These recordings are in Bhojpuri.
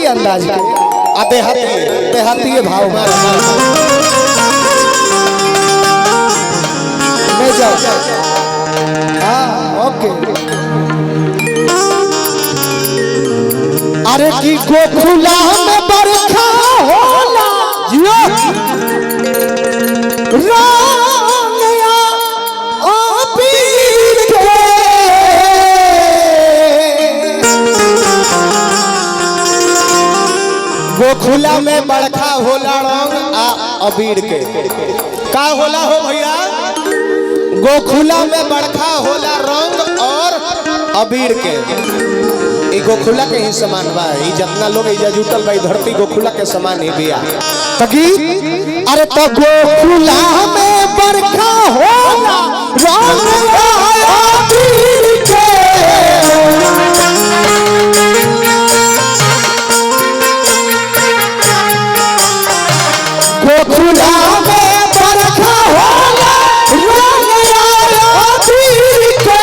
देहाती अंदाज के देहाती भाव में मैं जाओ। हाँ ओके। अरे की गोखुला में बरखा होला जियो रानिया ओ पीर के गोखुला में बरखा होला रंग आ अबीर के का होला हो भैया। गोखुला में बरखा होला रंग और अबीर के गोखुला के ही समान बा। जितना लोग इजा जुटल बा धरती गोखुला के समान ही बिया तकी। अरे तो गोखुला में बरखा होला रंग अबीर के गोखुला में बरखा होला रंग अबीर के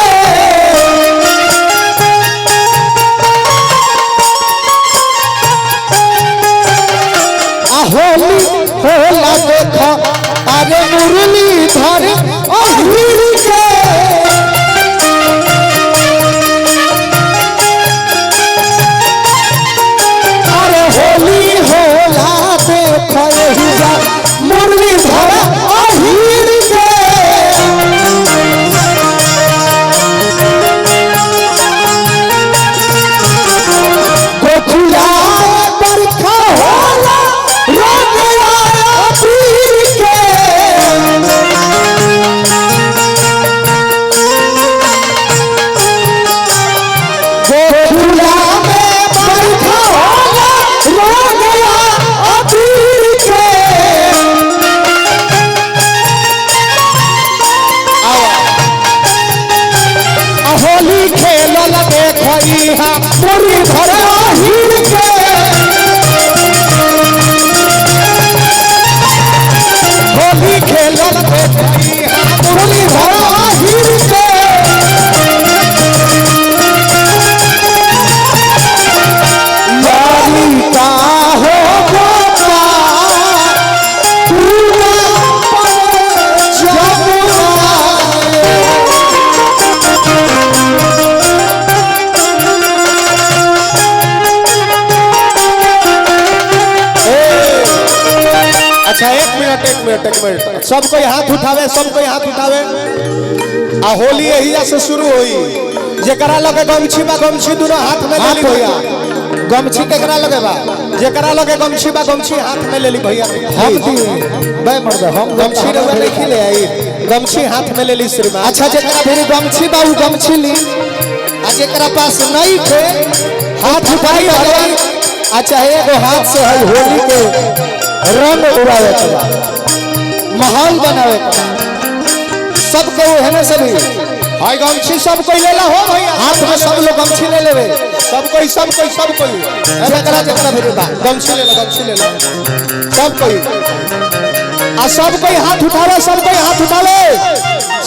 होली होला देखो अरे मुरली धर अहीर के अरे होली होला देखो यही मुरली धर अहीर के गोखुला बरखा होला होली खेलल देखई हा पूरी भर अहीर के होली खेलल देखई हा पूरी भर अहीर के ललिता हो गोपा पूरा अच्छा एक मिनट सबको हाथ उठावे आ होली यही से शुरू होई। जेकरा लगे गमछी बा गमछी दोनों हाथ में ले ली भैया। गमछी केकरा लगे बा जेकरा लगे गमछी बा गमछी हाथ में ले ली भैया। हम दी बे मर्द हम गमछी रे नहीं ले आई गमछी हाथ में ले ली श्रीमान। अच्छा जेकरा मेरी गमछी बा उ गमछी ली आ जेकरा पास नहीं थे हाथ उठाई भगवान। अच्छा एगो हाथ से है होली के रंग उड़ावे के माहौल बनावे सबको है ना सभी हाय गमछी सब कोई लेला हो भैया। हाथ में सब लोग गमछी ले लेवे सब कोई जकरा मेरे बा गमछी ले ला सब कोई आ सब कोई हाथ उठावे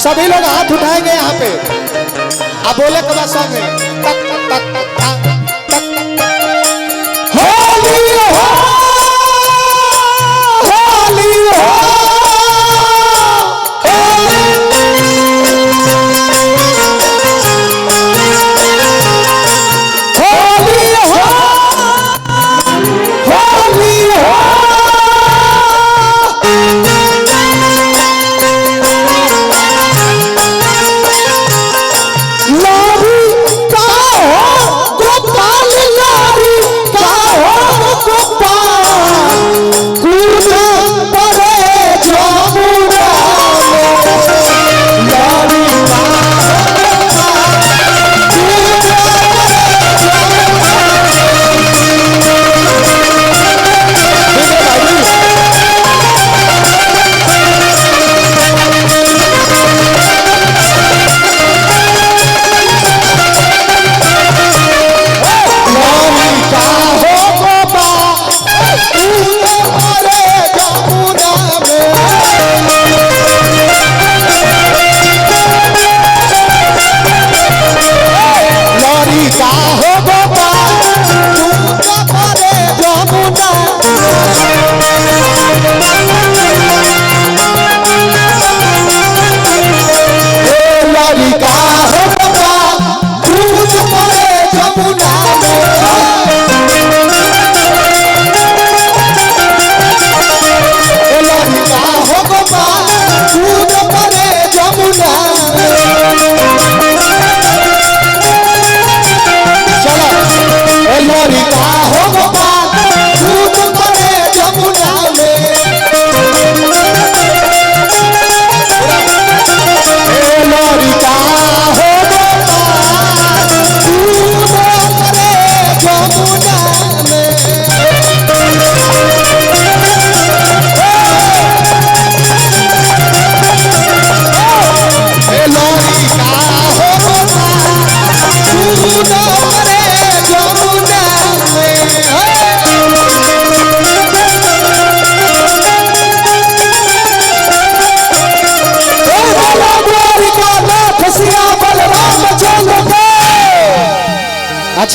सभी लोग हाथ उठाएंगे यहाँ पे आ बोले के बाद सब में तक तक तक होली हो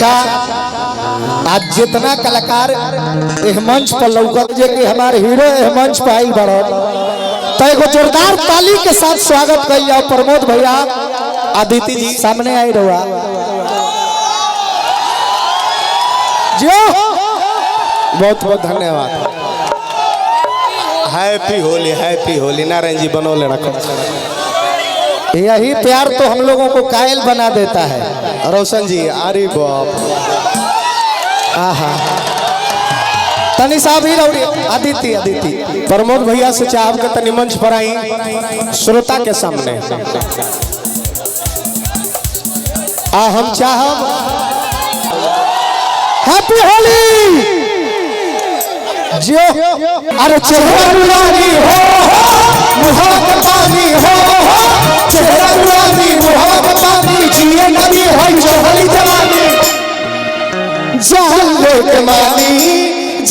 अच्छा आज जितना कलाकार एह मंच पर लौकत जे कि हमारे हीरो एह मंच पर आई बढ़त तो एगो जोरदार ताली के साथ स्वागत कइल जाओ। प्रमोद भैया आदित्य जी सामने आई रहुआ जो बहुत बहुत धन्यवाद। हैप्पी होली नारायण जी बनोले रखो। यही प्यार तो हम लोगों को कायल बना देता है। रोशन जी अरे बाप आहा तनी साहब ही रौड़ी आदित्य प्रमोद भैया से चाहब के तनी मंच पर आई श्रोता के सामने हम चाहब हैप्पी होली जो अरे चेहरा नुरानी हो मुहाबत पानी हो चेहरा नुरानी मुहाबत पानी जिए नबी है चढ़ी जवानी जान ले के मानी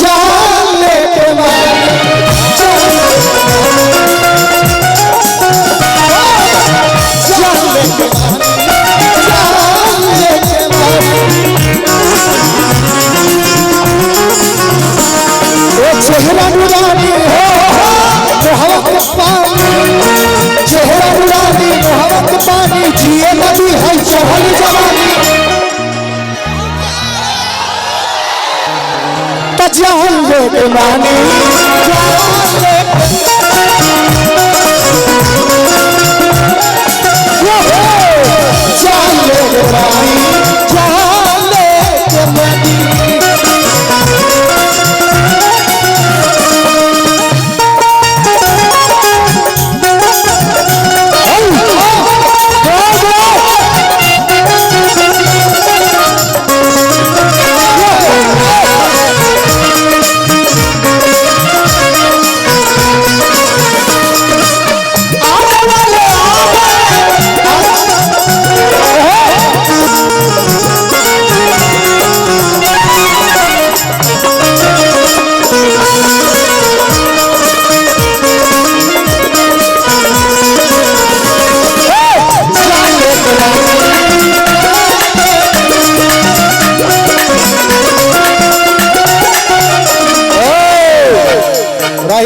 जान ले के मानी जान ले के चेहरा नुरानी हो मोहब्बत पानी चेहरा नुरानी मोहब्बत पानी जिए नबी है चढ़ी जवानी तो जान ले के मानी जान ले के मानी जान ले के मानी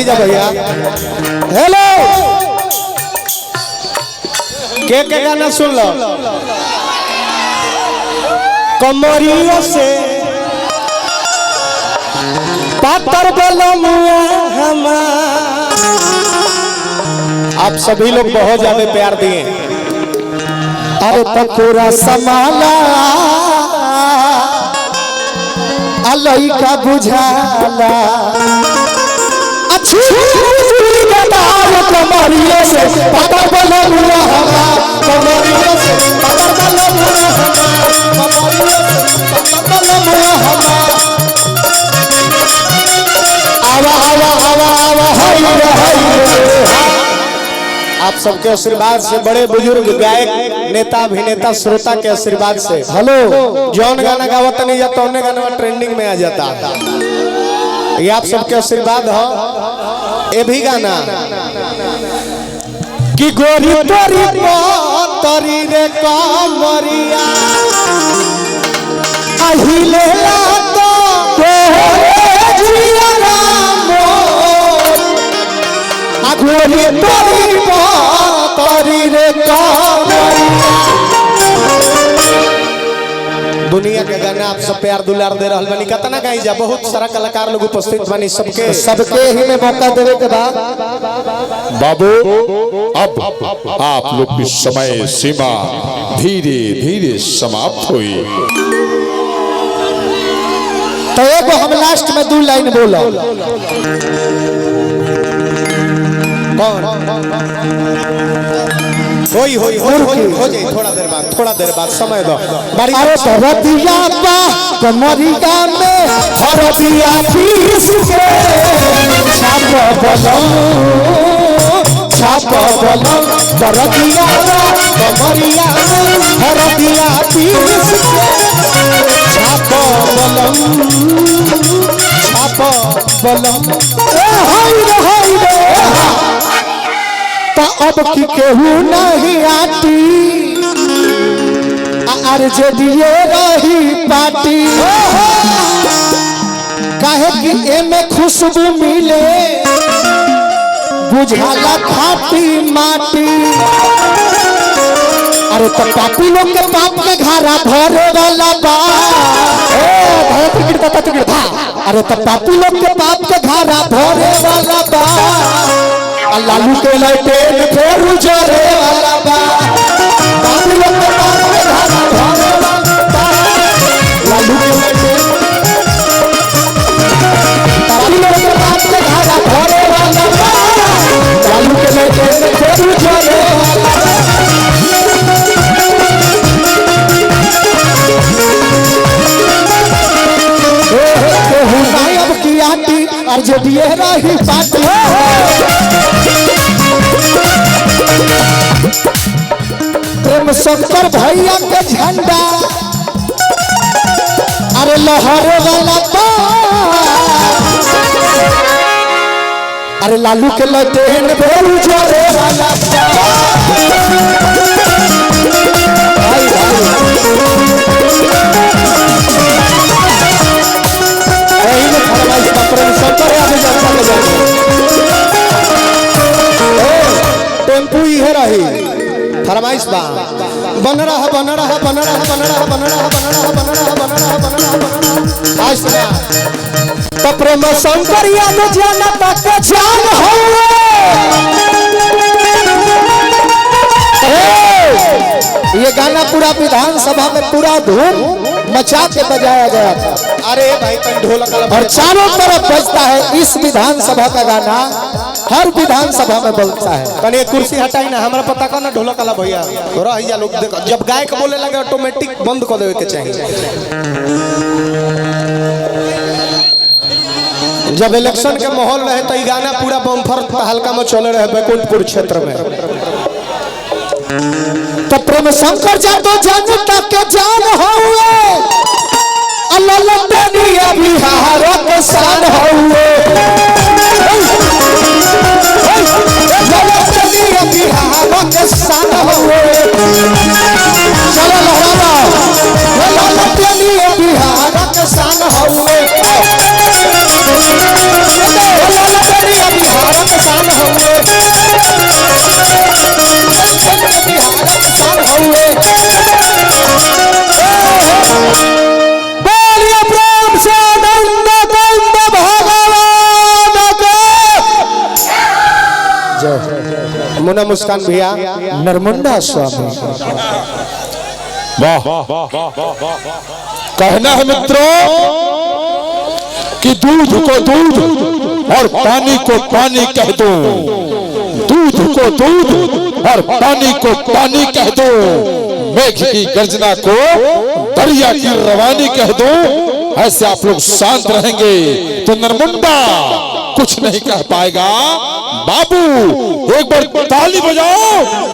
भैया हेलो के गाना सुन लो कमरिया से पातर बलमुआ हमार। आप सभी लोग बहुत ज्यादा प्यार दिए। अरे पकोड़ा समाला अलई का बुझाला कमरिया से पातर बलमुआ हमार कमरिया से पातर बलमुआ हमार कमरिया से पातर बलमुआ हमार आवा आवा आवा आवा हाय आप सबके आशीर्वाद से बड़े बुजुर्ग गायक नेता अभिनेता श्रोता के आशीर्वाद से हेलो जौन गाना गावत नहीं जाता उन्हें गाना ट्रेंडिंग में आ जाता। ये आप सबके आशीर्वाद हो। ये भी गाना कि गोरी तोरी तोरी रे कमरिया अहिले ला तो जिया राम आ गोरी तोरी तोरी रे कमरिया। दुनिया के गाना आप सब प्यार दुलार दे रहल बानी कतना गाई जा बहुत सारा कलाकार लोग उपस्थित बानी सबके ही में मौका देवे के बाद बाबू अब आप लोग की समय सीमा धीरे धीरे समाप्त हुई। तो एगो हम लास्ट में 2 लाइन बोलो होई होई हो जाए थोड़ा देर बाद समय दो। अरे भरतिया बा कमरिया में भरतिया पीस के छाप बलम भरतिया बा कमरिया में भरतिया पीस के छाप बलम हाय रे तो अब की केहू नहीं आती आरजेडीए रही पार्टी काहे कि एमे खुशबू मिले बुझाला खाटी माटी। अरे तो पापी लोग के पाप के घारा धरे वाला बा अरे तो पापी लोग के पाप के घारा धरे वाला बा लालू के लटेन फेर उजरे वाला बा पापी लोग के पाप के घारा धरे वाला बा लालू के लटेन पापी लोग के पाप के घारा धरे वाला बा लालू के लटेन फेर उजरे वाला बा। आरजेडीए रही पार्टी प्रेम शंकर भैया के झंडा अरे लहरे वाला बा अरे लालू के लटेन बेल उजरे वाला टेम्पू इहे रही फरमाइश बा बन रहा बन रहा बन रहा बन रहा बन रहा बन रहा बन रहा बन रहा बन रहा आज तो प्रेम शंकर याद जनता के जान ये गाना पूरा विधानसभा में पूरा धूम मचा के बजाया गया था। अरे भाई ढोलक और चारों तरफ बजता है इस विधानसभा का गाना हर विधानसभा में बजता है। कल एक कुर्सी हटाई ना हमारा पता का ना ढोलक वाला भैया रह लोग देखो जब गायक बोले लगे ऑटोमेटिक बंद कर देवे के चाहिए। जब इलेक्शन के माहौल रहे तो ये गाना पूरा बम्फर हल्का में चले रहे बैकुंठपुर क्षेत्र में। तो प्रेम शंकर जादव जनता के जान हुए अल्लाह बिहार के शान हुए बिहार के शान हुए चलो लहरावा बिहार के शान हुए बिहार के शान हुए मुन्ना मुस्कान भैया नरमुंडा स्वामी वाह कहना है मित्रों कि दूध को दूध और पानी को पानी कह दो दूध को दूध और पानी को पानी कह दो मेघ की गर्जना को दरिया की रवानी कह दो ऐसे आप लोग शांत रहेंगे तो नरमुंडा कुछ नहीं कह पाएगा। बाबू एक बार ताली बजाओ।